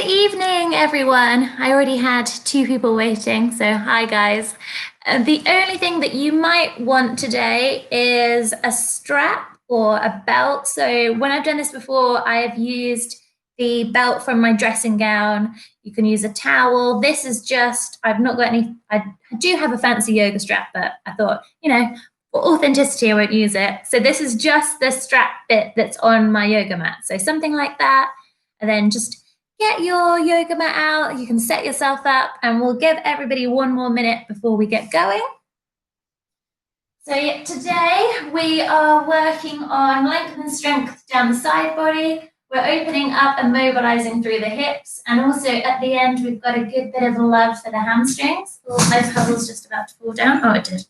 Good evening, everyone. I already had two people waiting, so hi, guys. The only thing that you might want today is a strap or a belt. So, when I've done this before, I have used the belt from my dressing gown. You can use a towel. This is just, I've not got any, I do have a fancy yoga strap, but I thought, for authenticity, I won't use it. So, this is just the strap bit that's on my yoga mat. So, something like that. And then just get your yoga mat out. You can set yourself up, and we'll give everybody one more minute before we get going. So today we are working on length and strength down the side body. We're opening up and mobilizing through the hips, and also at the end we've got a good bit of love for the hamstrings. Oh, those puzzles just about to fall down. Oh, it did.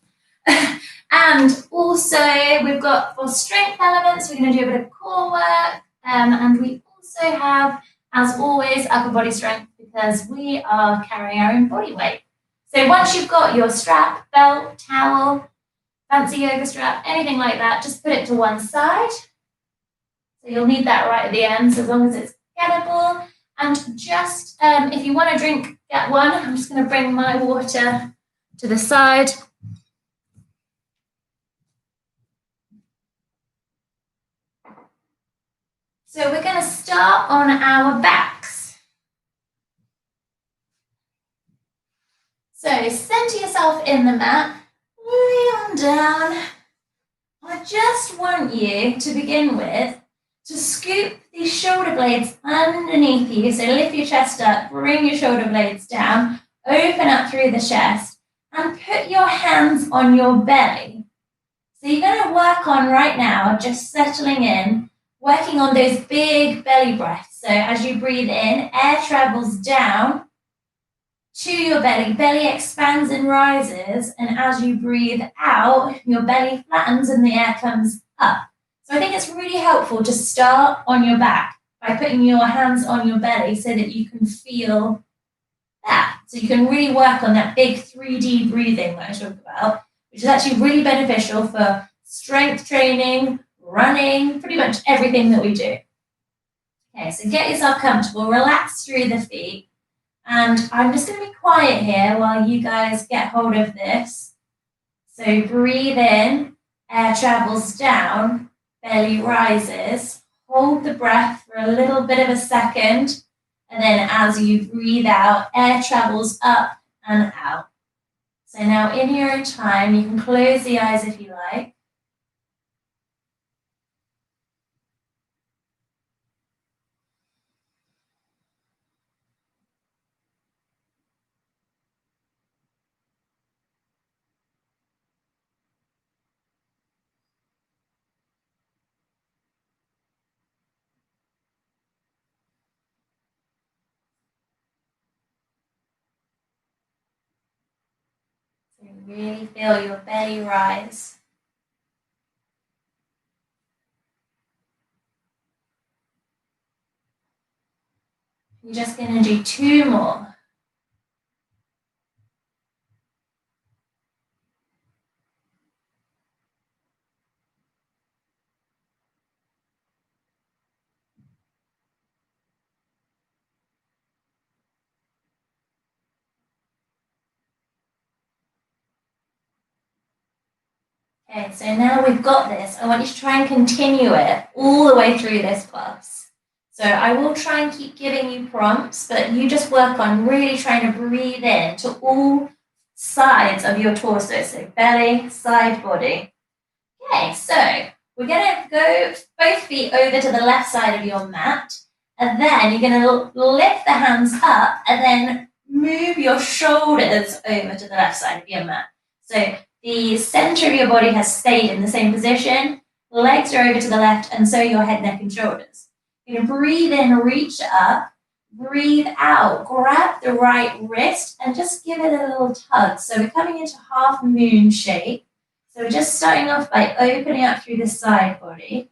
And also we've got, for strength elements, we're going to do a bit of core work, and we also have, as always, upper body strength, because we are carrying our own body weight. So once you've got your strap, belt, towel, fancy yoga strap, anything like that, just put it to one side. So you'll need that right at the end, so as long as it's gettable. And just, if you want a drink, get one. I'm just going to bring my water to the side. So we're going to start on our backs. So center yourself in the mat, lay on down. I just want you to begin with to scoop these shoulder blades underneath you. So lift your chest up, bring your shoulder blades down, open up through the chest, and put your hands on your belly. So you're going to work on right now, just settling in, working on those big belly breaths. So as you breathe in, air travels down to your belly. Belly expands and rises. And as you breathe out, your belly flattens and the air comes up. So I think it's really helpful to start on your back by putting your hands on your belly so that you can feel that. So you can really work on that big 3D breathing that I talk about, which is actually really beneficial for strength training, running, pretty much everything that we do. Okay, so get yourself comfortable, relax through the feet. And I'm just going to be quiet here while you guys get hold of this. So breathe in, air travels down, belly rises. Hold the breath for a little bit of a second. And then as you breathe out, air travels up and out. So now in your own time, you can close the eyes if you like. So really feel your belly rise. You're just going to do two more. Okay, so now we've got this. I want you to try and continue it all the way through this class. So I will try and keep giving you prompts, but you just work on really trying to breathe in to all sides of your torso. So belly, side body. Okay, so we're going to go both feet over to the left side of your mat, and then you're going to lift the hands up and then move your shoulders over to the left side of your mat. So the center of your body has stayed in the same position, legs are over to the left, and so your head, neck, and shoulders. You're going to breathe in, reach up, breathe out, grab the right wrist, and just give it a little tug. So we're coming into half moon shape. So we're just starting off by opening up through the side body.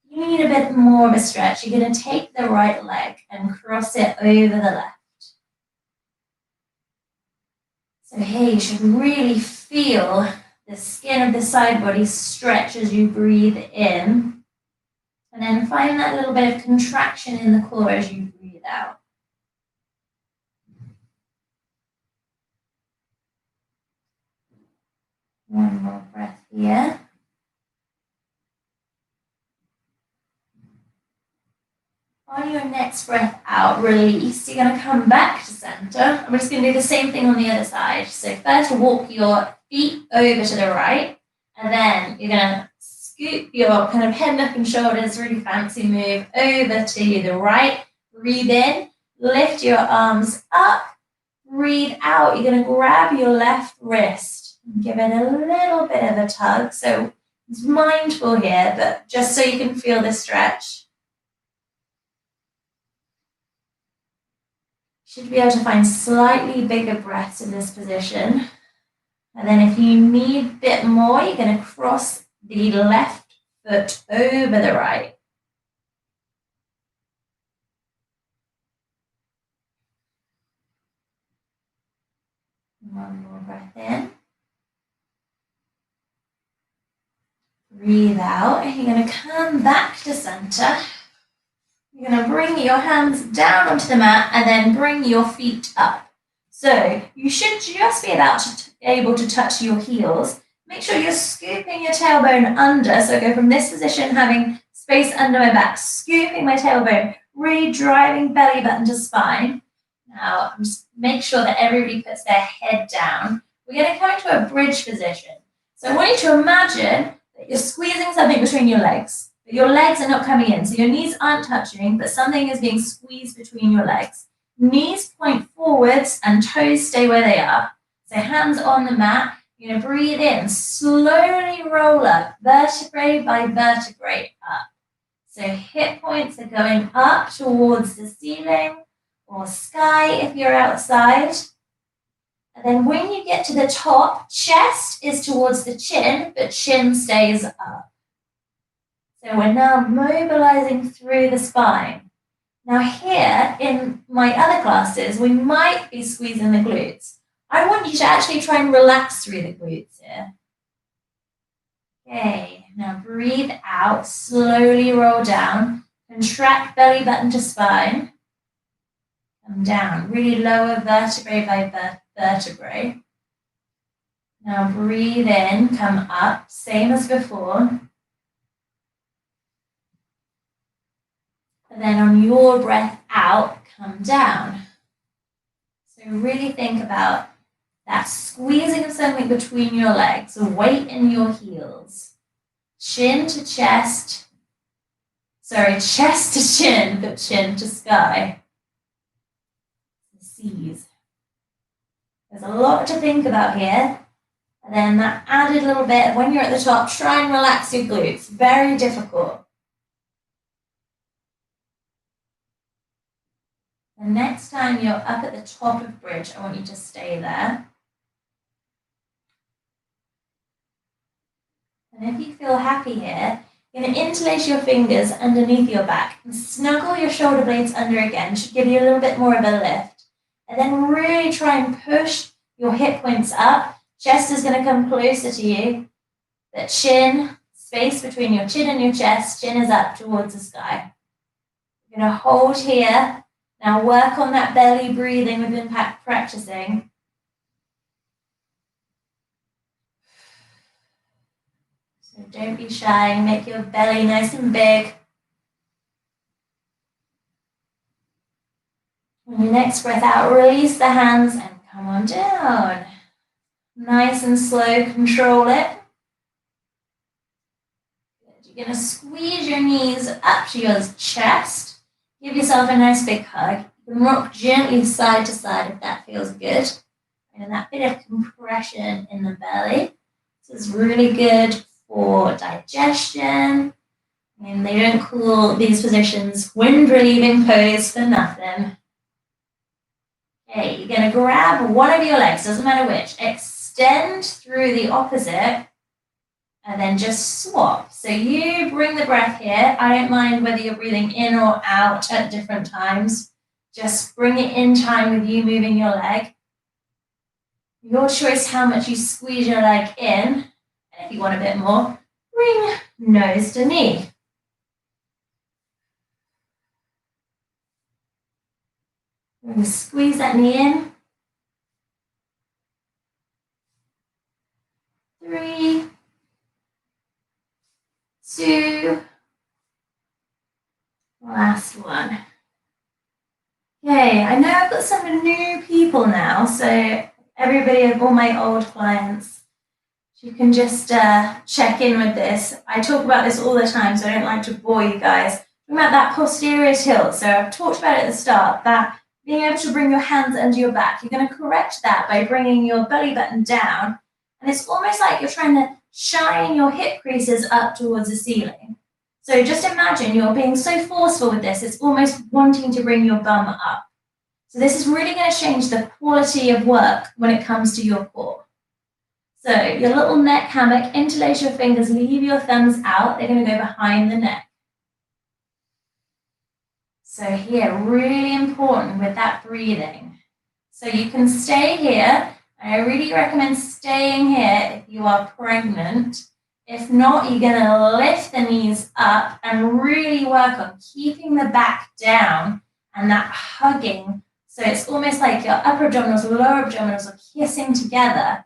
You need a bit more of a stretch. You're going to take the right leg and cross it over the left. So here you should really feel the skin of the side body stretch as you breathe in. And then find find that little bit of contraction in the core as you breathe out. One more breath here. On your next breath out, release. You're going to come back to center. I'm just going to do the same thing on the other side. So first walk your feet over to the right, and then you're going to scoop your kind of head, neck, and shoulders, really fancy move, over to the right. Breathe in, lift your arms up, breathe out. You're going to grab your left wrist and give it a little bit of a tug. So it's mindful here, but just so you can feel the stretch. Should be able to find slightly bigger breaths in this position. And then if you need a bit more, you're going to cross the left foot over the right. One more breath in. Breathe out. You're going to come back to center. You're going to bring your hands down onto the mat and then bring your feet up. So you should just be able to touch your heels. Make sure you're scooping your tailbone under. So I go from this position, having space under my back, scooping my tailbone, really driving belly button to spine. Now, just make sure that everybody puts their head down. We're going to come into a bridge position. So I want you to imagine that you're squeezing something between your legs. But your legs are not coming in, so your knees aren't touching, but something is being squeezed between your legs. Knees point forwards and toes stay where they are. So hands on the mat. You're going to breathe in, slowly roll up, vertebrae by vertebrae up. So hip points are going up towards the ceiling or sky if you're outside. And then when you get to the top, chest is towards the chin, but chin stays up. So we're now mobilizing through the spine. Now here, in my other classes, we might be squeezing the glutes. I want you to actually try and relax through the glutes here. Okay, now breathe out, slowly roll down, contract belly button to spine. Come down, really lower vertebrae by vertebrae. Now breathe in, come up, same as before. And then on your breath out, come down. So really think about that squeezing of something between your legs, weight in your heels. Chin to chest. Sorry, chest to chin, but chin to sky. Seas. There's a lot to think about here. And then that added little bit, when you're at the top, try and relax your glutes. Very difficult. The next time you're up at the top of bridge, I want you to stay there. And if you feel happy here, you're going to interlace your fingers underneath your back and snuggle your shoulder blades under again. Should give you a little bit more of a lift. And then really try and push your hip points up. Chest is going to come closer to you. But chin, space between your chin and your chest, chin is up towards the sky. You're going to hold here. Now work on that belly breathing we've been practicing. So don't be shy, make your belly nice and big. On your next breath out, release the hands and come on down. Nice and slow, control it. Good. You're going to squeeze your knees up to your chest. Give yourself a nice big hug. You can rock gently side to side if that feels good. And that bit of compression in the belly. This is really good for digestion. And they don't call these positions wind relieving pose for nothing. Okay, you're going to grab one of your legs, doesn't matter which. Extend through the opposite. And then just swap. So you bring the breath here. I don't mind whether you're breathing in or out at different times. Just bring it in time with you moving your leg. Your choice how much you squeeze your leg in. And if you want a bit more, bring nose to knee. Really squeeze that knee in. 3, 2, last one. Okay, I know I've got some new people now, so everybody, all my old clients, you can just check in with this. I talk about this all the time, so I don't like to bore you guys. Talking about that posterior tilt. So I've talked about it at the start, that being able to bring your hands under your back. You're going to correct that by bringing your belly button down. And it's almost like you're trying to shine your hip creases up towards the ceiling. So just imagine you're being so forceful with this, it's almost wanting to bring your bum up. So this is really going to change the quality of work when it comes to your core. So your little neck hammock, interlace your fingers, leave your thumbs out. They're going to go behind the neck. So here, really important with that breathing. So you can stay here. I really recommend staying here if you are pregnant. If not, you're going to lift the knees up and really work on keeping the back down and that hugging. So it's almost like your upper abdominals, lower abdominals are kissing together.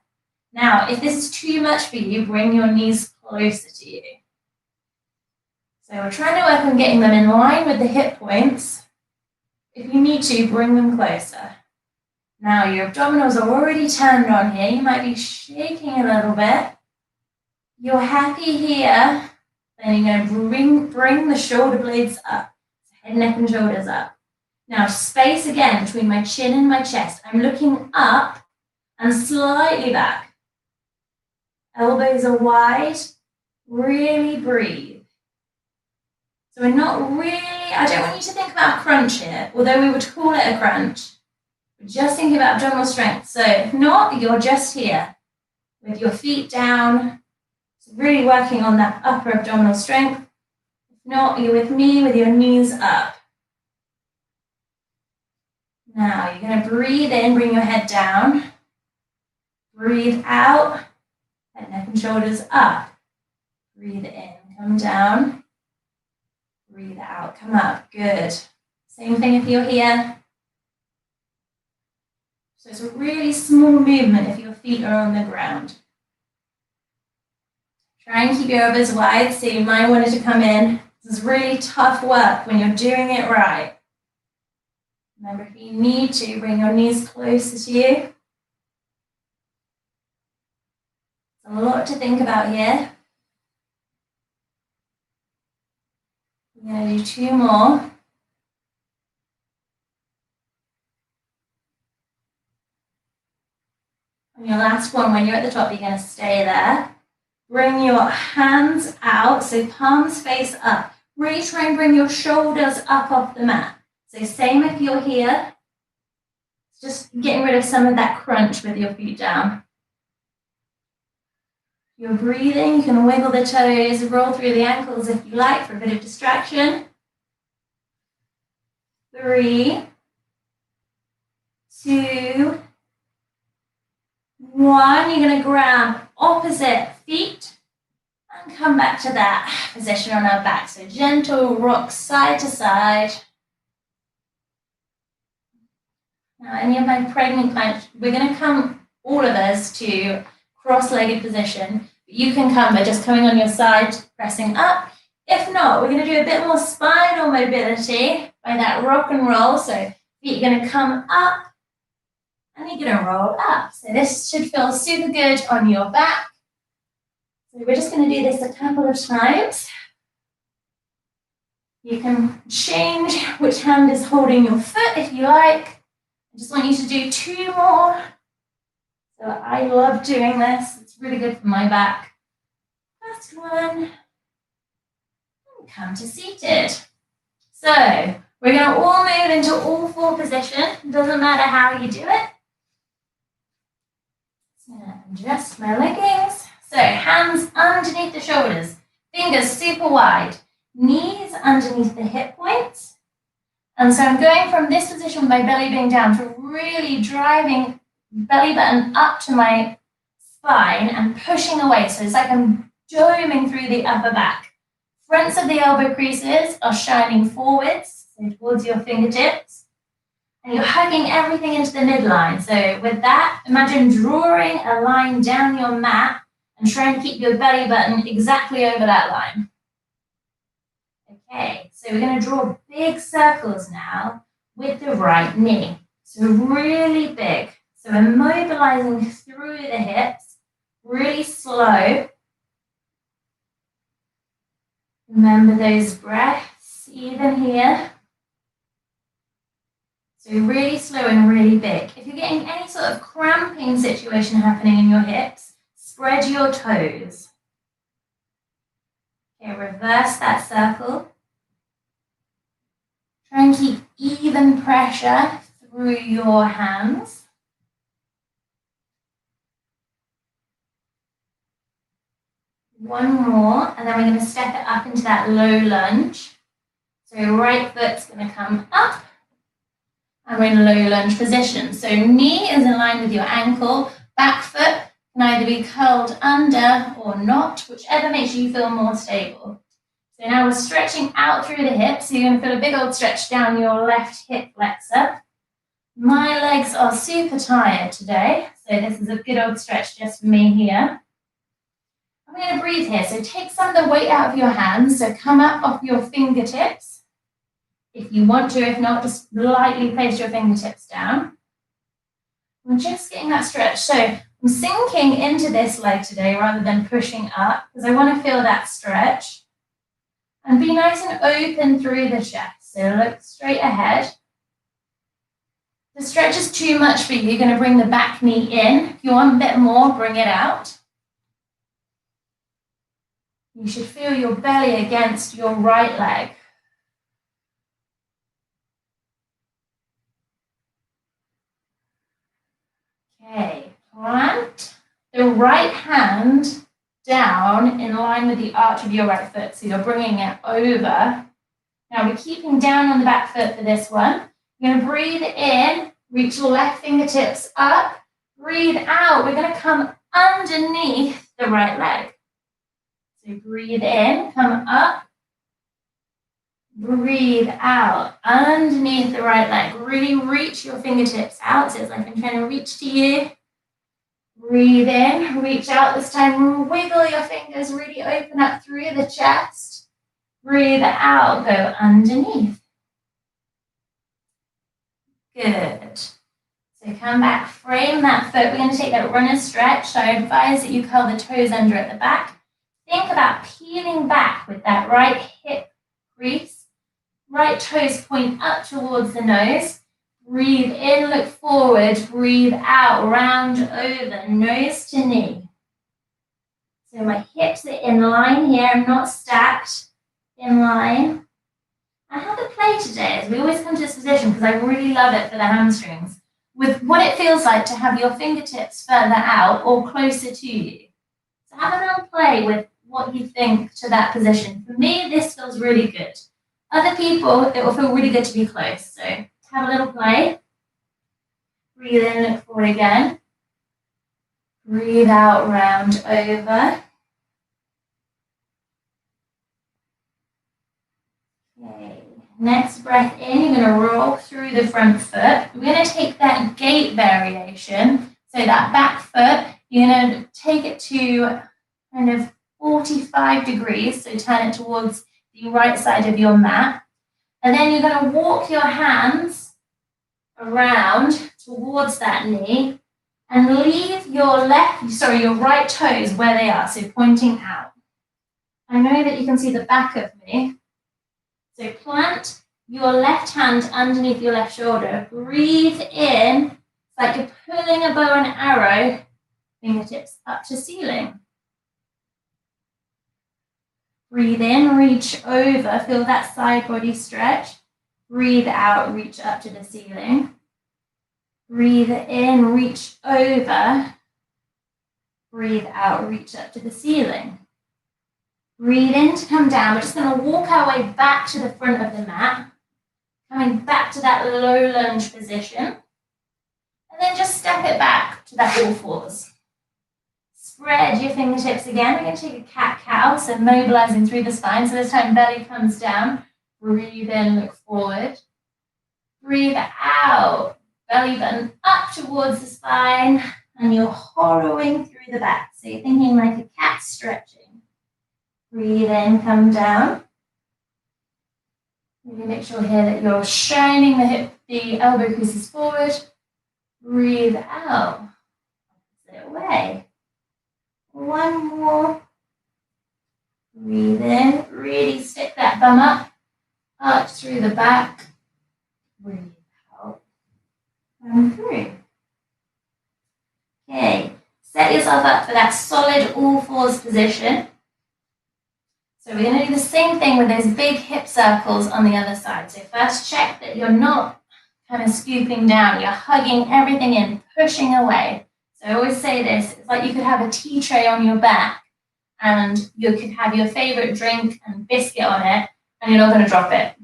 Now, if this is too much for you, bring your knees closer to you. So we're trying to work on getting them in line with the hip points. If you need to, bring them closer. Now, your abdominals are already turned on here. You might be shaking a little bit. You're happy here. Then you're going to bring the shoulder blades up. Head, neck, and shoulders up. Now, space again between my chin and my chest. I'm looking up and slightly back. Elbows are wide. Really breathe. So we're not really, I don't want you to think about crunch here, although we would call it a crunch. We're just thinking about abdominal strength. So if not, you're just here with your feet down. So really working on that upper abdominal strength. If not, you're with me with your knees up. Now you're going to breathe in, bring your head down. Breathe out, head, neck, and shoulders up. Breathe in, come down. Breathe out, come up, good. Same thing if you're here. So it's a really small movement if your feet are on the ground. Try and keep your elbows wide, so you might want it to come in. This is really tough work when you're doing it right. Remember, if you need to, bring your knees closer to you. There's a lot to think about here. We're going to do 2 more. On your last one, when you're at the top, you're going to stay there. Bring your hands out, so palms face up. Really try and bring your shoulders up off the mat. So same if you're here. Just getting rid of some of that crunch with your feet down. You're breathing, you can wiggle the toes, roll through the ankles if you like for a bit of distraction. 3, 2, 1. You're going to grab opposite feet and come back to that position on our back. So gentle rock side to side. Now, any of my pregnant clients, we're going to come, all of us, to cross-legged position. You can come by just coming on your side, pressing up. If not, we're going to do a bit more spinal mobility by that rock and roll. So feet are going to come up and you're going to roll up. So this should feel super good on your back. So we're just going to do this a couple of times. You can change which hand is holding your foot if you like. I just want you to do 2 more. So I love doing this. It's really good for my back. Last one. And come to seated. So we're going to all move into all 4 positions. Doesn't matter how you do it. Just going to adjust my leggings. So hands underneath the shoulders. Fingers super wide. Knees underneath the hip points. And so I'm going from this position with my belly being down to really driving belly button up to my spine and pushing away. So it's like I'm doming through the upper back. Fronts of the elbow creases are shining forwards, so towards your fingertips. And you're hugging everything into the midline. So with that, imagine drawing a line down your mat and trying to keep your belly button exactly over that line. Okay, so we're going to draw big circles now with the right knee. So really big. So we're mobilizing through the hips, really slow. Remember those breaths, even here. So really slow and really big. If you're getting any sort of cramping situation happening in your hips, spread your toes. Okay, reverse that circle. Try and keep even pressure through your hands. One more, and then we're going to step it up into that low lunge. So right foot's going to come up, and we're in a low lunge position. So knee is in line with your ankle, back foot can either be curled under or not, whichever makes you feel more stable. So now we're stretching out through the hips. So you're going to feel a big old stretch down your left hip flexor. My legs are super tired today, so this is a good old stretch just for me here. I'm going to breathe here. So take some of the weight out of your hands. So come up off your fingertips. If you want to, if not, just lightly place your fingertips down. I'm just getting that stretch. So I'm sinking into this leg today rather than pushing up because I want to feel that stretch. And be nice and open through the chest. So look straight ahead. If the stretch is too much for you, you're going to bring the back knee in. If you want a bit more, bring it out. You should feel your belly against your right leg. Okay, plant the right hand down in line with the arch of your right foot. So you're bringing it over. Now we're keeping down on the back foot for this one. You're going to breathe in, reach your left fingertips up. Breathe out. We're going to come underneath the right leg. So breathe in, come up. Breathe out underneath the right leg. Really reach your fingertips out. So it's like I'm trying to reach to you. Breathe in, reach out this time. Wiggle your fingers, really open up through the chest. Breathe out, go underneath. Good. So come back, frame that foot. We're going to take that runner's stretch. So I advise that you curl the toes under at the back. Think about peeling back with that right hip crease. Right toes point up towards the nose. Breathe in, look forward. Breathe out, round over, nose to knee. So my hips are in line here, not stacked, in line. And how to play today is we always come to this position because I really love it for the hamstrings, with what it feels like to have your fingertips further out or closer to you. So have a little play with what you think to that position. For me, this feels really good. Other people, it will feel really good to be close. So have a little play. Breathe in, look forward again. Breathe out, round over. Okay, next breath in, you're going to roll through the front foot. We're going to take that gate variation. So that back foot, you're going to take it to kind of 45 degrees. So turn it towards the right side of your mat. And then you're going to walk your hands around towards that knee and leave your right toes where they are, so pointing out. I know that you can see the back of me. So plant your left hand underneath your left shoulder. Breathe in. It's like you're pulling a bow and arrow, fingertips up to ceiling. Breathe in, reach over, feel that side body stretch. Breathe out, reach up to the ceiling. Breathe in, reach over. Breathe out, reach up to the ceiling. Breathe in to come down. We're just going to walk our way back to the front of the mat. Coming back to that low lunge position. And then just step it back to that all fours. Spread your fingertips again. We're going to take a cat-cow, so mobilizing through the spine. So this time belly comes down. Breathe in, look forward. Breathe out. Belly button up towards the spine, and you're hollowing through the back. So you're thinking like a cat stretching. Breathe in, come down. Really make sure here that you're shining the elbow creases forward. Breathe out. Opposite way. One more. Breathe in. Really stick that bum up. Arch through the back. Breathe out. Come through. Okay. Set yourself up for that solid all fours position. So we're going to do the same thing with those big hip circles on the other side. So first check that you're not kind of scooping down. You're hugging everything in, pushing away. So I always say this, it's like you could have a tea tray on your back and you could have your favorite drink and biscuit on it and you're not going to drop it.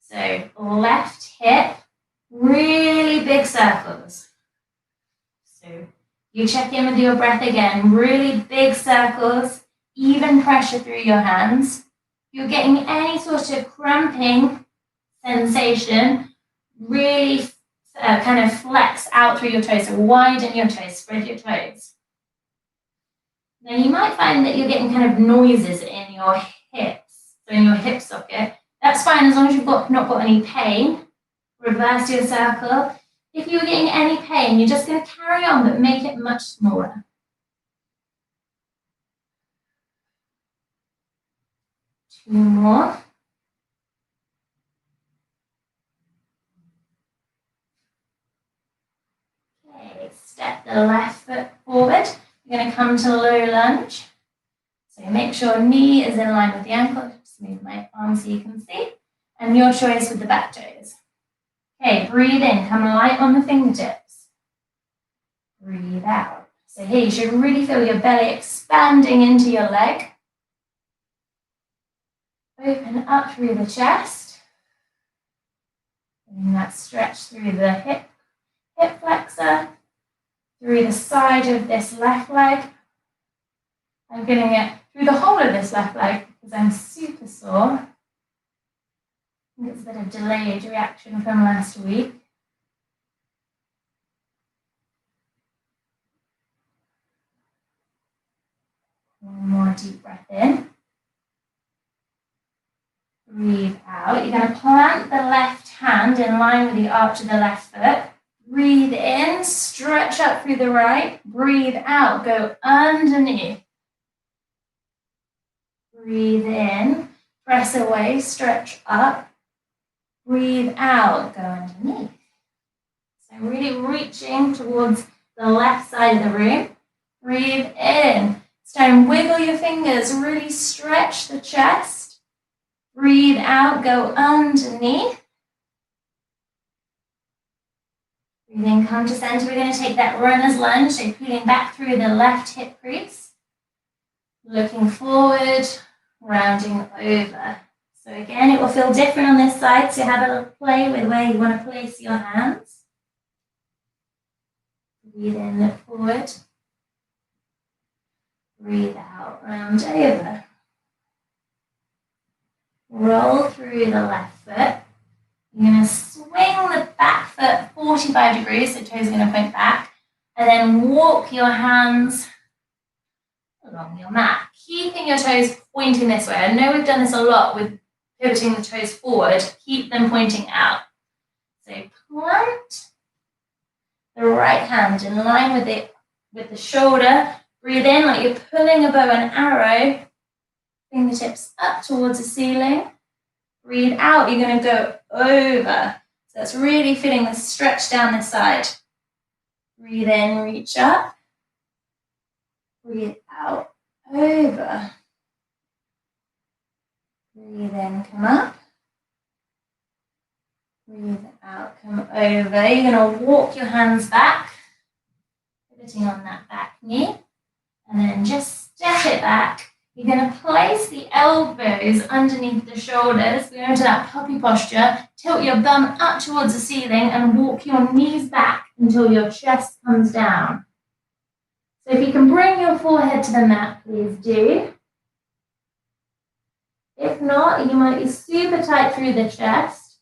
So left hip, really big circles. So you check in with your breath again, really big circles. Even pressure through your hands. If you're getting any sort of cramping sensation, really kind of flex out through your toes, so widen your toes, spread your toes. Now you might find that you're getting kind of noises in your hips, so in your hip socket. That's fine as long as you've not got any pain. Reverse your circle. If you're getting any pain, you're just going to carry on, but make it much smaller. Two more. Okay, step the left foot forward. You're going to come to low lunge. So make sure knee is in line with the ankle. Just move my arm so you can see. And your choice with the back toes. Okay, breathe in. Come light on the fingertips. Breathe out. So here you should really feel your belly expanding into your leg. Open up through the chest. Getting that stretch through the hip flexor, through the side of this left leg. I'm getting it through the whole of this left leg because I'm super sore. I think it's a bit of delayed reaction from last week. One more deep breath in. Breathe out. You're going to plant the left hand in line with the arch of the left foot. Breathe in, stretch up through the right. Breathe out, go underneath. Breathe in, press away, stretch up. Breathe out, go underneath. So really reaching towards the left side of the room. Breathe in. It's time, wiggle your fingers, really stretch the chest. Breathe out, go underneath. Breathe in, come to center. We're going to take that runner's lunge, so pulling back through the left hip crease. Looking forward, rounding over. So again, it will feel different on this side, so have a little play with where you want to place your hands. Breathe in, look forward. Breathe out, round over. Roll through the left foot. You're going to swing the back foot 45 degrees, so toes are going to point back, and then walk your hands along your mat, keeping your toes pointing this way. I know we've done this a lot with pivoting the toes forward. Keep them pointing out. So plant the right hand in line with the shoulder. Breathe in like you're pulling a bow and arrow. Fingertips up towards the ceiling. Breathe out, you're going to go over. So that's really feeling the stretch down this side. Breathe in, reach up. Breathe out, over. Breathe in, come up. Breathe out, come over. You're going to walk your hands back, pivoting on that back knee. And then just step it back. You're going to place the elbows underneath the shoulders. Go into that puppy posture. Tilt your bum up towards the ceiling and walk your knees back until your chest comes down. So if you can bring your forehead to the mat, please do. If not, you might be super tight through the chest.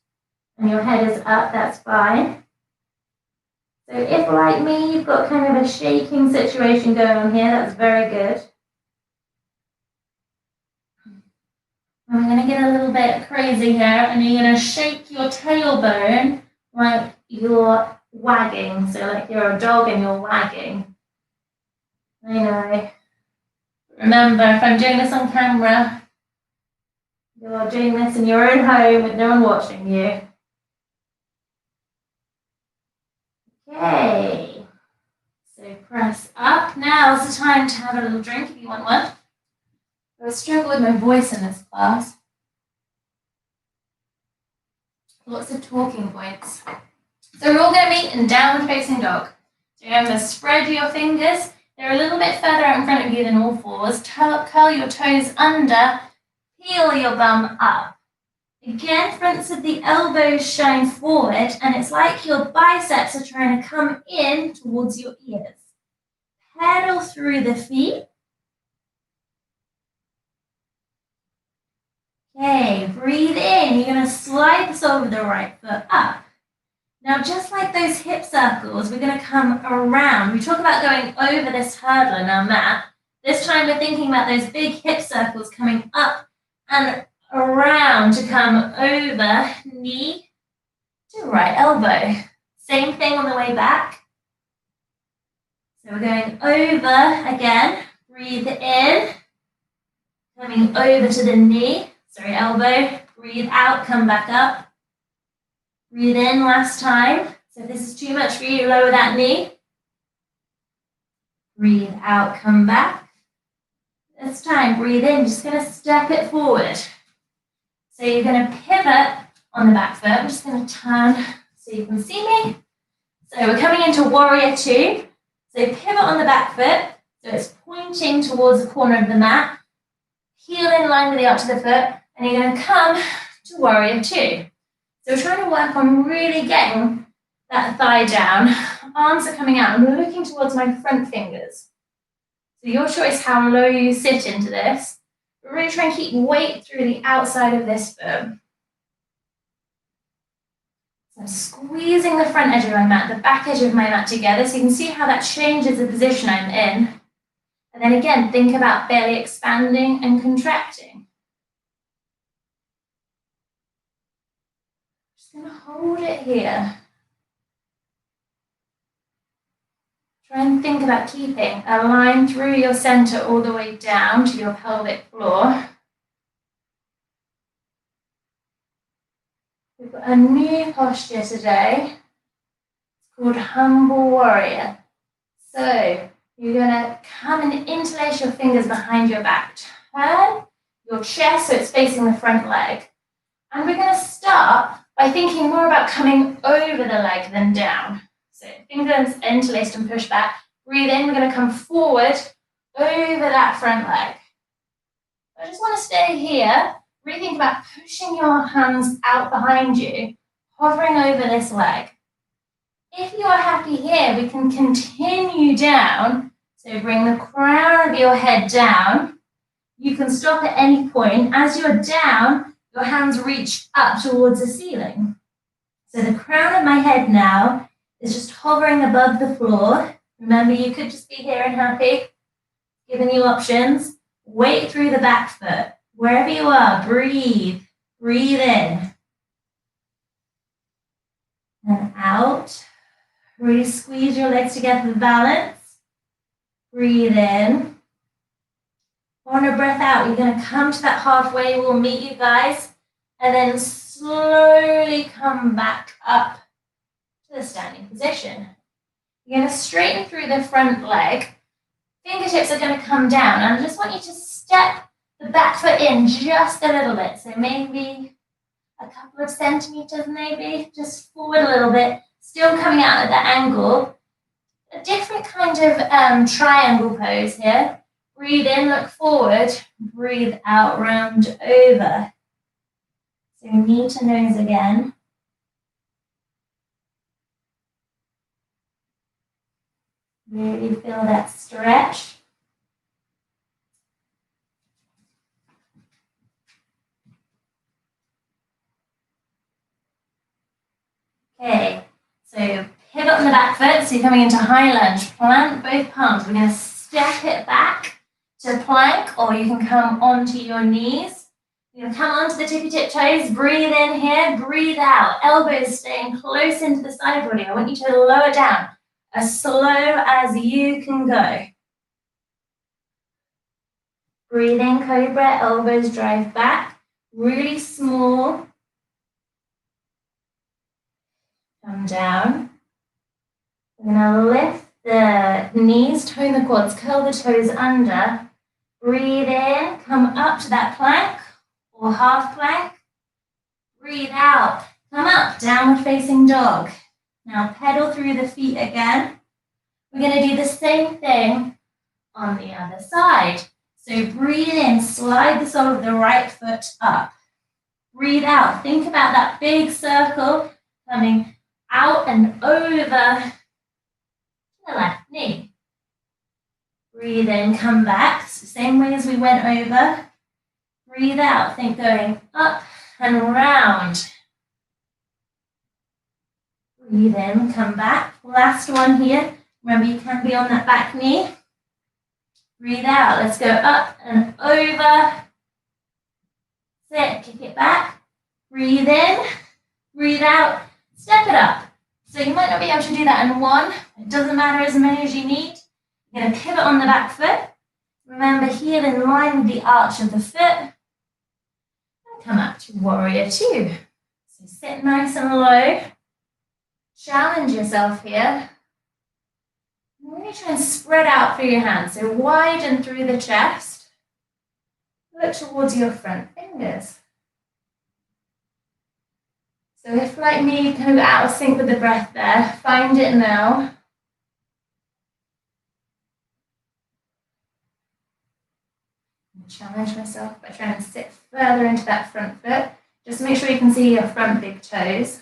and your head is up, that's fine. So if, like me, you've got kind of a shaking situation going on here, that's very good. I'm going to get a little bit crazy here, and you're going to shake your tailbone like you're wagging. So like you're a dog and you're wagging. I know. Remember, if I'm doing this on camera, you're doing this in your own home with no one watching you. Okay. So press up. Now's the time to have a little drink if you want one. I struggle with my voice in this class. Lots of talking points. So we're all going to meet in downward facing dog. So you're going to spread your fingers. They're a little bit further out in front of you than all fours. Curl your toes under. Peel your bum up. Again, fronts of the elbows shine forward, and it's like your biceps are trying to come in towards your ears. Pedal through the feet. Okay, breathe in. You're going to slide the sole of the right foot up. Now, just like those hip circles, we're going to come around. We talk about going over this hurdle in our mat. This time we're thinking about those big hip circles coming up and around to come over knee to right elbow. Same thing on the way back. So we're going over again. Breathe in. Coming over to the knee. Sorry, elbow. Breathe out, come back up. Breathe in last time. So if this is too much for you, lower that knee. Breathe out, come back. This time, breathe in, just going to step it forward. So you're going to pivot on the back foot. I'm just going to turn so you can see me. So we're coming into warrior two. So pivot on the back foot. So it's pointing towards the corner of the mat. Heel in line with the arch of the foot. And you're going to come to warrior two. So we're trying to work on really getting that thigh down. Arms are coming out. I'm looking towards my front fingers. So your choice how low you sit into this. But really try and keep weight through the outside of this foot. So I'm squeezing the front edge of my mat, the back edge of my mat together, so you can see how that changes the position I'm in. And then again, think about belly expanding and contracting. Just going to hold it here. Try and think about keeping a line through your center all the way down to your pelvic floor. We've got a new posture today. It's called Humble Warrior. So you're going to come and interlace your fingers behind your back. Turn your chest so it's facing the front leg. And we're going to start by thinking more about coming over the leg than down. So fingers interlaced and push back. Breathe in, we're going to come forward over that front leg. I just want to stay here. Really think about pushing your hands out behind you, hovering over this leg. If you are happy here, we can continue down. So bring the crown of your head down. You can stop at any point. As you're down, your hands reach up towards the ceiling. So the crown of my head now is just hovering above the floor. Remember, you could just be here and happy. Giving you options. Weight through the back foot. Wherever you are, breathe. Breathe in. And out. Really squeeze your legs together for balance. Breathe in. On a breath out, you're going to come to that halfway. We'll meet you guys. And then slowly come back up to the standing position. You're going to straighten through the front leg. Fingertips are going to come down. And I just want you to step the back foot in just a little bit. So maybe a couple of centimeters, maybe. Just forward a little bit. Still coming out at the angle. A different kind of triangle pose here. Breathe in, look forward. Breathe out, round over. So knee to nose again. Really feel that stretch. Okay, so pivot on the back foot, so you're coming into high lunge, plant both palms. We're going to step it back to plank, or you can come onto your knees. You're going to come onto the tippy tip toes, breathe in here, breathe out, elbows staying close into the side body. I want you to lower down as slow as you can go. Breathe in, cobra, elbows drive back, really small. Come down. We're going to lift the knees, tone the quads, curl the toes under. Breathe in, come up to that plank or half plank. Breathe out, come up, downward facing dog. Now pedal through the feet again. We're going to do the same thing on the other side. So breathe in, slide the sole of the right foot up. Breathe out, think about that big circle coming out and over the left knee. Breathe in, come back, so same way as we went over. Breathe out, think going up and round. Breathe in, come back. Last one here. Remember, you can be on that back knee. Breathe out, let's go up and over. Sit, kick it back. Breathe in, breathe out, step it up. So you might not be able to do that in one. It doesn't matter, as many as you need. You're going to pivot on the back foot. Remember, heel in line with the arch of the foot. And come up to warrior two. So sit nice and low. Challenge yourself here. Really try and spread out through your hands. So widen through the chest. Look towards your front fingers. So if, like me, you kind of out of sync with the breath there, find it now. Challenge myself by trying to sit further into that front foot. Just make sure you can see your front big toes.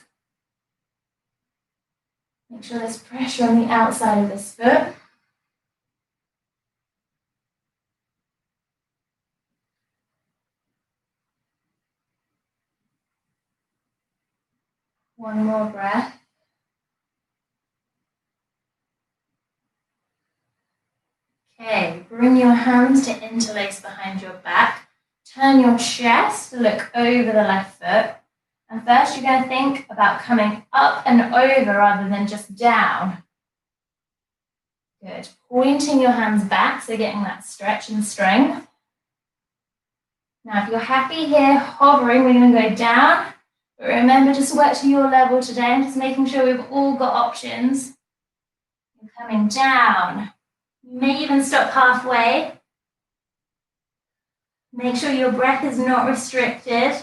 Make sure there's pressure on the outside of this foot. One more breath. Okay, bring your hands to interlace behind your back. Turn your chest to look over the left foot. And first you're going to think about coming up and over rather than just down. Good. Pointing your hands back, so getting that stretch and strength. Now, if you're happy here, hovering, we're going to go down. But remember, just work to your level today and just making sure we've all got options. You're coming down. You may even stop halfway. Make sure your breath is not restricted.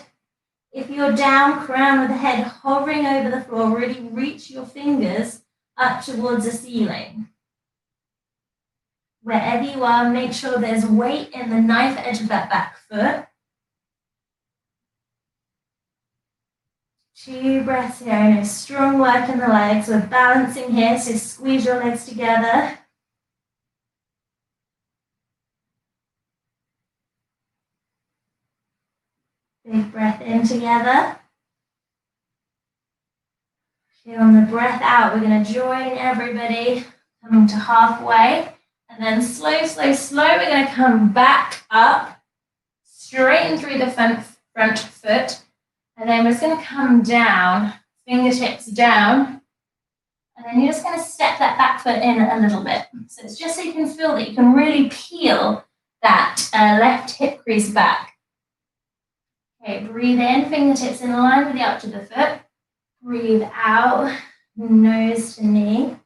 If you're down, crown with the head hovering over the floor, really reach your fingers up towards the ceiling. Wherever you are, make sure there's weight in the knife edge of that back foot. 2 breaths here. I know strong work in the legs. We're balancing here, so squeeze your legs together. Big breath in together. Okay, on the breath out, we're going to join everybody, coming to halfway. And then slow, slow, slow, we're going to come back up, straighten through the front foot. And then we're just going to come down, fingertips down. And then you're just going to step that back foot in a little bit. So it's just so you can feel that you can really peel that left hip crease back. Okay, breathe in, fingertips in line with the arch of the foot. Breathe out, nose to knee.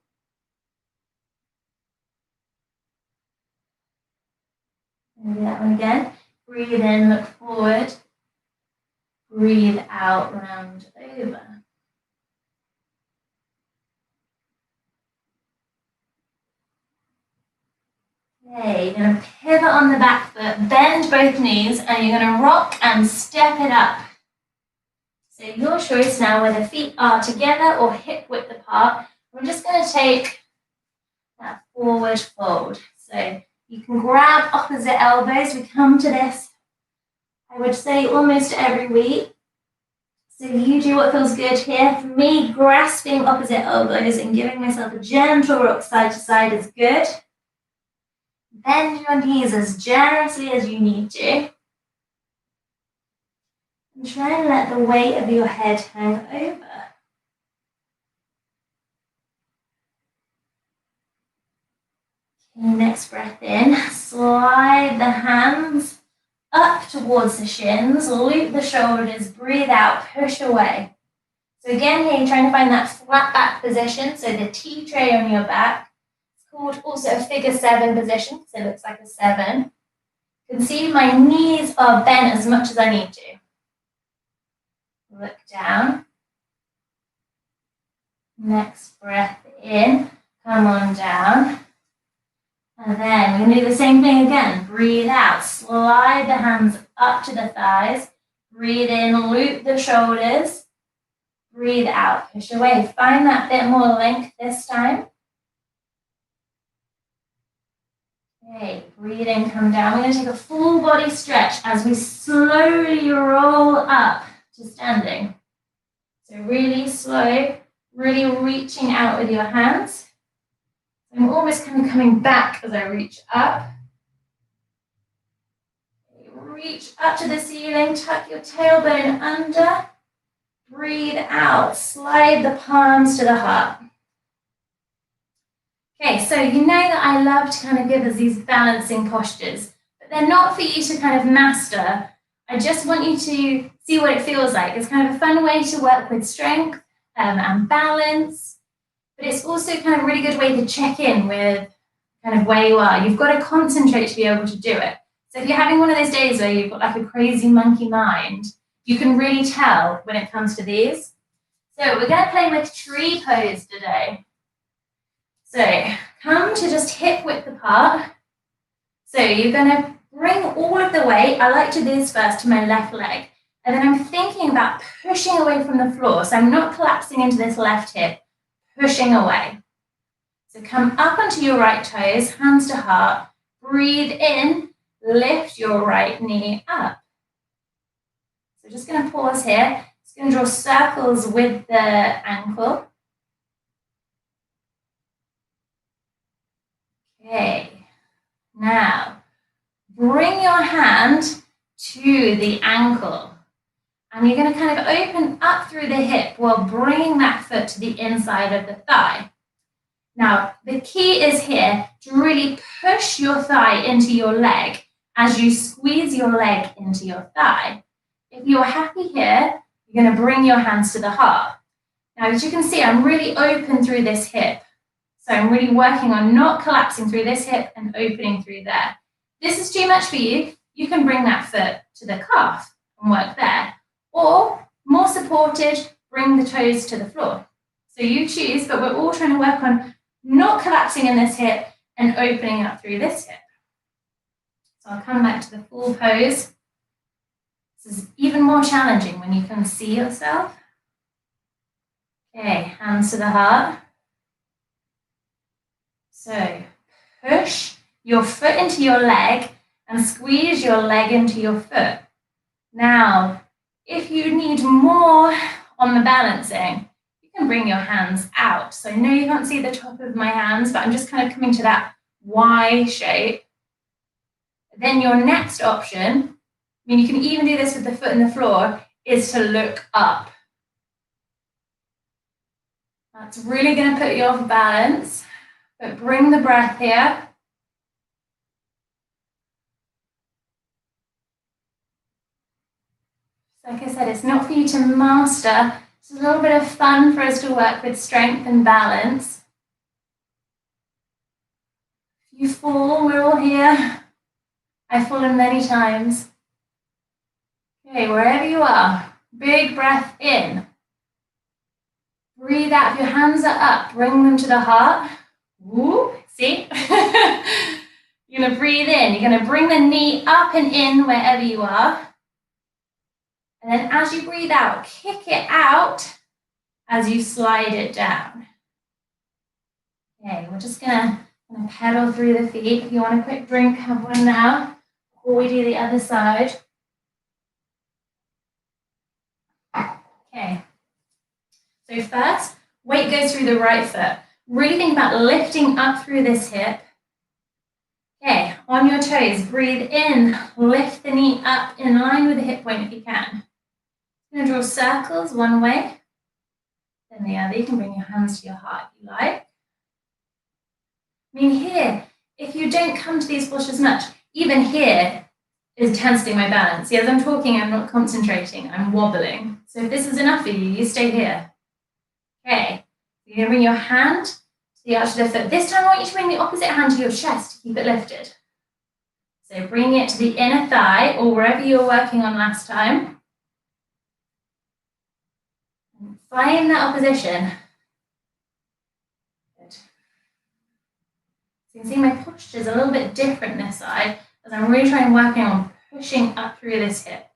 And do that one again. Breathe in, look forward. Breathe out, round over. Okay, you're going to pivot on the back foot, bend both knees, and you're going to rock and step it up. So your choice now whether feet are together or hip width apart. We're just going to take that forward fold. So you can grab opposite elbows. We come to this, I would say, almost every week. So you do what feels good here. For me, grasping opposite elbows and giving myself a gentle rock side to side is good. Bend your knees as generously as you need to. And try and let the weight of your head hang over. Okay, next breath in. Slide the hands up towards the shins. Loop the shoulders. Breathe out. Push away. So again, here you're trying to find that flat back position. So the tea tray on your back. It's called also a figure 7 position. So it looks like a 7. You can see my knees are bent as much as I need to. Look down. Next breath in. Come on down. And then we're going to do the same thing again. Breathe out. Slide the hands up to the thighs. Breathe in. Loop the shoulders. Breathe out. Push away. Find that bit more length this time. Okay, breathe in, come down. We're going to take a full body stretch as we slowly roll up to standing. So really slow, really reaching out with your hands. I'm almost kind of coming back as I reach up. Reach up to the ceiling, tuck your tailbone under. Breathe out, slide the palms to the heart. Okay, so you know that I love to kind of give us these balancing postures, but they're not for you to kind of master. I just want you to see what it feels like. It's kind of a fun way to work with strength and balance, but it's also kind of a really good way to check in with kind of where you are. You've got to concentrate to be able to do it. So if you're having one of those days where you've got like a crazy monkey mind, you can really tell when it comes to these. So we're going to play with tree pose today. So come to just hip width apart. So you're going to bring all of the weight. I like to do this first to my left leg. And then I'm thinking about pushing away from the floor. So I'm not collapsing into this left hip, pushing away. So come up onto your right toes, hands to heart. Breathe in, lift your right knee up. So just going to pause here. Just going to draw circles with the ankle. Okay, now bring your hand to the ankle. And you're going to kind of open up through the hip while bringing that foot to the inside of the thigh. Now, the key is here to really push your thigh into your leg as you squeeze your leg into your thigh. If you're happy here, you're going to bring your hands to the heart. Now, as you can see, I'm really open through this hip. So I'm really working on not collapsing through this hip and opening through there. If this is too much for you, you can bring that foot to the calf and work there. Or, more supported, bring the toes to the floor. So you choose, but we're all trying to work on not collapsing in this hip and opening up through this hip. So I'll come back to the full pose. This is even more challenging when you can see yourself. Okay, hands to the heart. So push your foot into your leg and squeeze your leg into your foot. Now, if you need more on the balancing, you can bring your hands out. So I know you can't see the top of my hands, but I'm just kind of coming to that Y shape. Then your next option, I mean, you can even do this with the foot in the floor, is to look up. That's really going to put you off balance, but bring the breath here. Like I said, it's not for you to master. It's a little bit of fun for us to work with strength and balance. If you fall, we're all here. I've fallen many times. Okay, wherever you are, big breath in. Breathe out. If your hands are up, bring them to the heart. Woo, see? You're going to breathe in. You're going to bring the knee up and in wherever you are. And then as you breathe out, kick it out as you slide it down. Okay, we're just going to pedal through the feet. If you want a quick drink, have one now before we do the other side. Okay, So first, weight goes through the right foot. Really think about lifting up through this hip. Okay, on your toes, breathe in, lift the knee up in line with the hip point if you can. You're going to draw circles one way, then the other. You can bring your hands to your heart if you like. I mean, here, if you don't come to these postures much, even here is testing my balance. See, as I'm talking, I'm not concentrating, I'm wobbling. So if this is enough for you, you stay here. Okay, you're going to bring your hand to the arch of the foot. This time I want you to bring the opposite hand to your chest to keep it lifted. So bring it to the inner thigh or wherever you were working on last time. And find that opposition. Good. So you can see my posture is a little bit different this side as I'm really trying working on pushing up through this hip.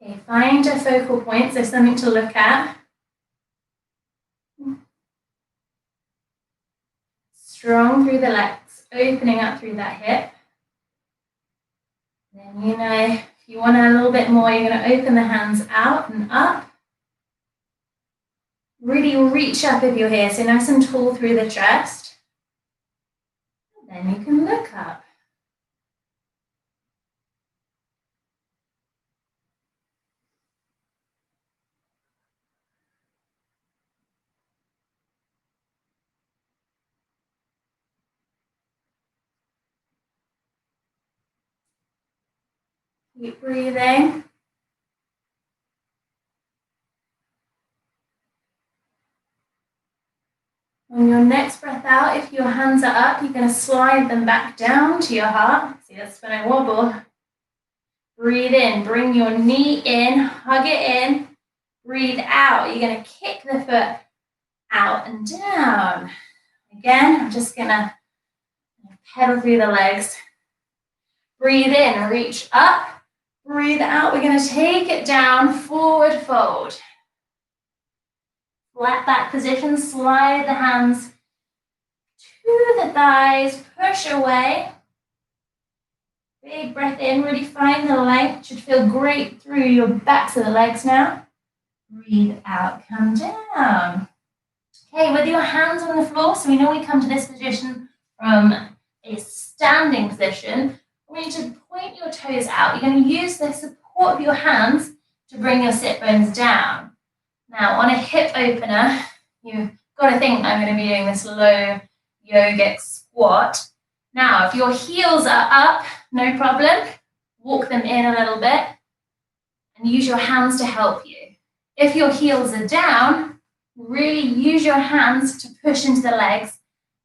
Okay, find a focal point, so something to look at. Strong through the legs, opening up through that hip. Then if you want a little bit more, you're going to open the hands out and up. Really reach up if you're here, so nice and tall through the chest. And then you can look up. Keep breathing. On your next breath out, if your hands are up, you're going to slide them back down to your heart. See, that's when I wobble. Breathe in, bring your knee in, hug it in. Breathe out, you're going to kick the foot out and down. Again, I'm just going to pedal through the legs. Breathe in, reach up. Breathe out, we're going to take it down, forward fold. Flat back position, slide the hands to the thighs, push away. Big breath in, really find the length. Should feel great through your backs of the legs now. Breathe out, come down. Okay, with your hands on the floor, so we normally come to this position from a standing position. I want you to point your toes out. You're going to use the support of your hands to bring your sit bones down. Now, on a hip opener, you've got to think I'm going to be doing this low yogic squat. Now, if your heels are up, no problem. Walk them in a little bit and use your hands to help you. If your heels are down, really use your hands to push into the legs.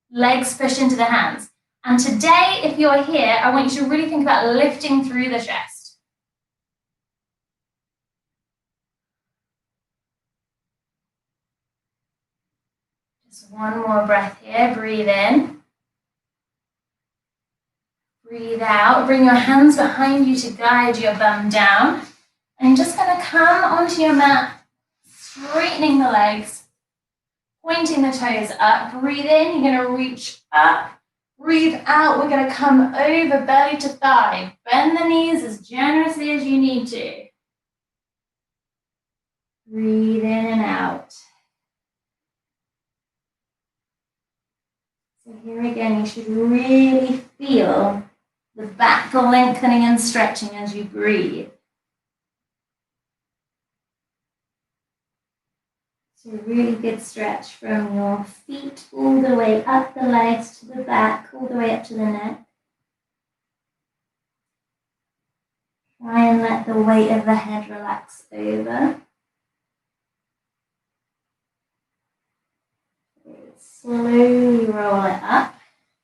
Legs push into the hands. And today, if you're here, I want you to really think about lifting through the chest. Just one more breath here. Breathe in. Breathe out. Bring your hands behind you to guide your bum down. And you're just going to come onto your mat, straightening the legs, pointing the toes up. Breathe in. You're going to reach up. Breathe out. We're going to come over belly to thigh. Bend the knees as generously as you need to. Breathe in and out. So here again, you should really feel the back lengthening and stretching as you breathe. So really good stretch from your feet all the way up the legs to the back, all the way up to the neck. Try and let the weight of the head relax over. Slowly roll it up.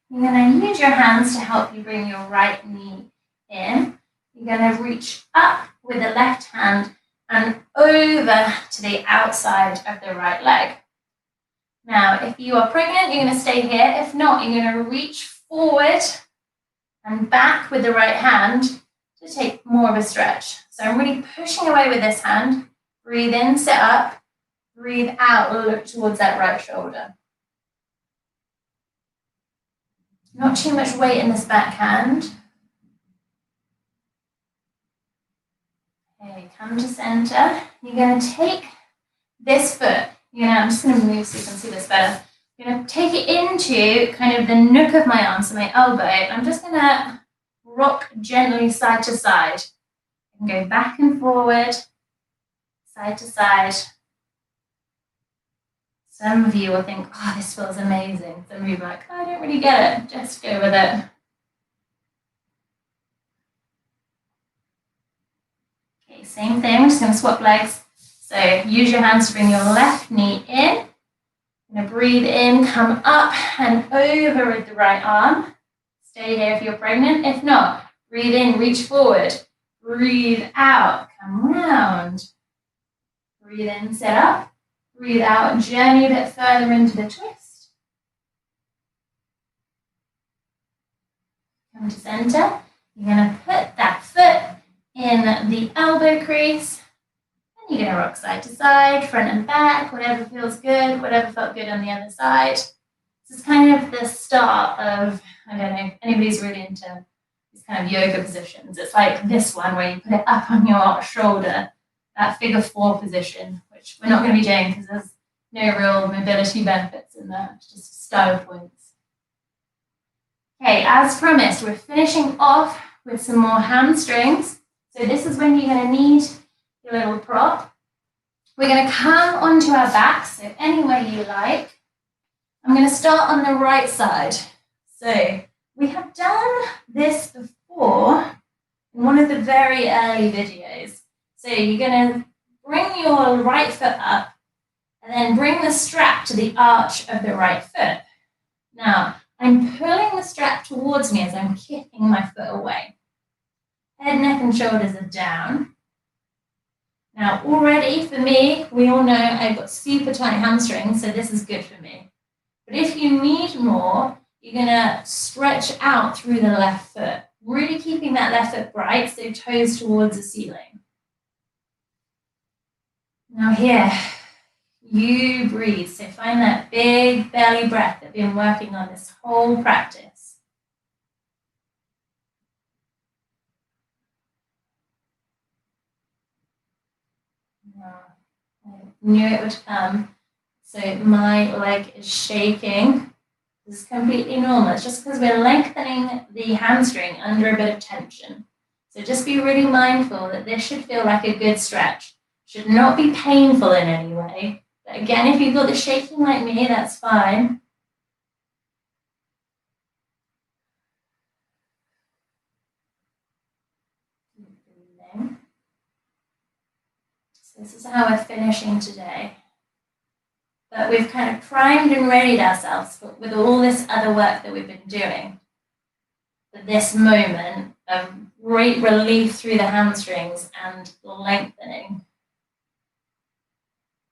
You're going to use your hands to help you bring your right knee in. You're going to reach up with the left hand and over to the outside of the right leg. Now, if you are pregnant, you're going to stay here. If not, you're going to reach forward and back with the right hand to take more of a stretch. So I'm really pushing away with this hand. Breathe in, sit up. Breathe out, look towards that right shoulder. Not too much weight in this back hand. Okay, come to center. You're going to take this foot. I'm just going to move so you can see this better. I'm going to take it into kind of the nook of my arm, so my elbow. I'm just going to rock gently side to side. And go back and forward, side to side. Some of you will think, oh, this feels amazing. Some of you are like, oh, I don't really get it. Just go with it. Okay, same thing. We're just going to swap legs. So use your hands to bring your left knee in. Going to breathe in, come up and over with the right arm. Stay here if you're pregnant. If not, breathe in, reach forward. Breathe out, come round. Breathe in, sit up. Breathe out, journey a bit further into the twist. Come to center. You're going to put that foot in the elbow crease. And you're going to rock side to side, front and back, whatever feels good, whatever felt good on the other side. This is kind of the start of, I don't know if anybody's really into these kind of yoga positions. It's like this one where you put it up on your shoulder, that figure 4 position, which we're not going to be doing because there's no real mobility benefits in that, it's just style points. Okay, as promised, we're finishing off with some more hamstrings. So this is when you're going to need your little prop. We're going to come onto our backs, so any way you like. I'm going to start on the right side. So we have done this before in one of the very early videos. So you're going to bring your right foot up and then bring the strap to the arch of the right foot. Now, I'm pulling the strap towards me as I'm kicking my foot away. Head, neck, and shoulders are down. Now, already for me, we all know I've got super tight hamstrings, so this is good for me. But if you need more, you're going to stretch out through the left foot, really keeping that left foot bright, so toes towards the ceiling. Now here, you breathe. So find that big belly breath that we've been working on this whole practice. I knew it would come. So my leg is shaking. This is completely normal. It's just because we're lengthening the hamstring under a bit of tension. So just be really mindful that this should feel like a good stretch. Should not be painful in any way. But again, if you've got the shaking like me, that's fine. So this is how we're finishing today. But we've kind of primed and readied ourselves with all this other work that we've been doing for this moment of great relief through the hamstrings and lengthening.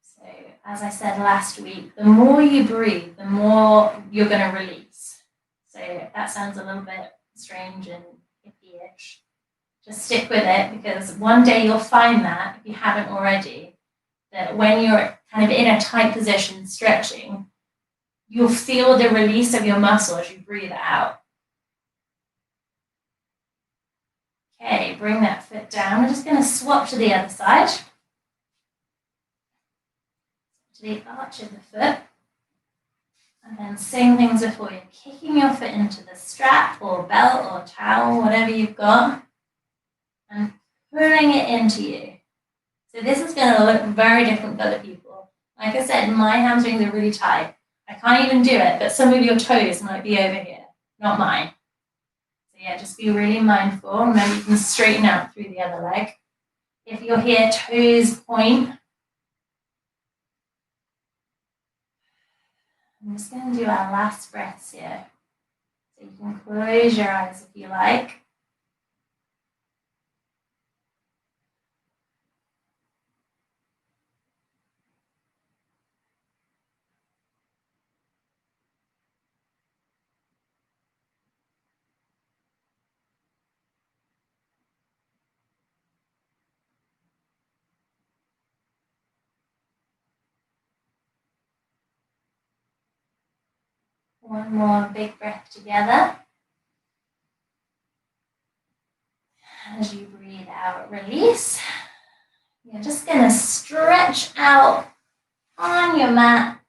So as I said last week, the more you breathe, the more you're going to release. So that sounds a little bit strange and hippie-ish. Just stick with it, because one day you'll find that, if you haven't already, that when you're kind of in a tight position stretching, you'll feel the release of your muscle as you breathe out. Okay, bring that foot down. We're just going to swap to the other side. To the arch of the foot. And then same things before. You're kicking your foot into the strap or belt or towel, whatever you've got, and pulling it into you. So this is going to look very different for other people. Like I said, my hamstrings are really tight. I can't even do it, but some of your toes might be over here, not mine. So yeah, just be really mindful. Remember, you can straighten out through the other leg. If you're here, toes point. I'm just going to do our last breaths here. So you can close your eyes if you like. One more big breath together. As you breathe out, release. You're just going to stretch out on your mat.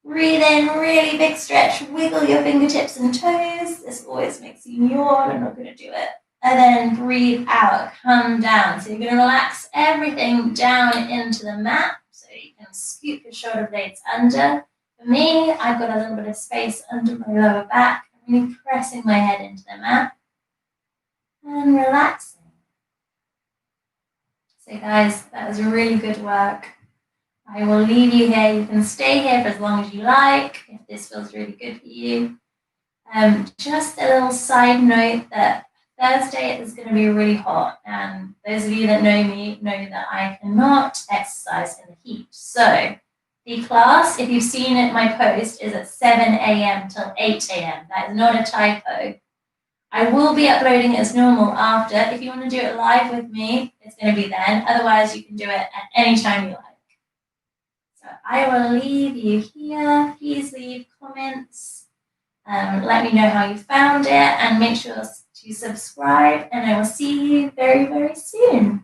Breathe in, really big stretch. Wiggle your fingertips and toes. This always makes you yawn. I'm not going to do it. And then breathe out, come down. So you're going to relax everything down into the mat. So you can scoop your shoulder blades under. For me, I've got a little bit of space under my lower back. I'm really pressing my head into the mat and relaxing. So guys, that was really good work. I will leave you here. You can stay here for as long as you like, if this feels really good for you. Just a little side note that Thursday is going to be really hot, and those of you that know me know that I cannot exercise in the heat. So the class, if you've seen it, my post is at 7 a.m. till 8 a.m. That is not a typo. I will be uploading it as normal after. If you want to do it live with me, it's going to be then. Otherwise, you can do it at any time you like. So I will leave you here. Please leave comments. Let me know how you found it, and make sure to subscribe, and I will see you very, very soon.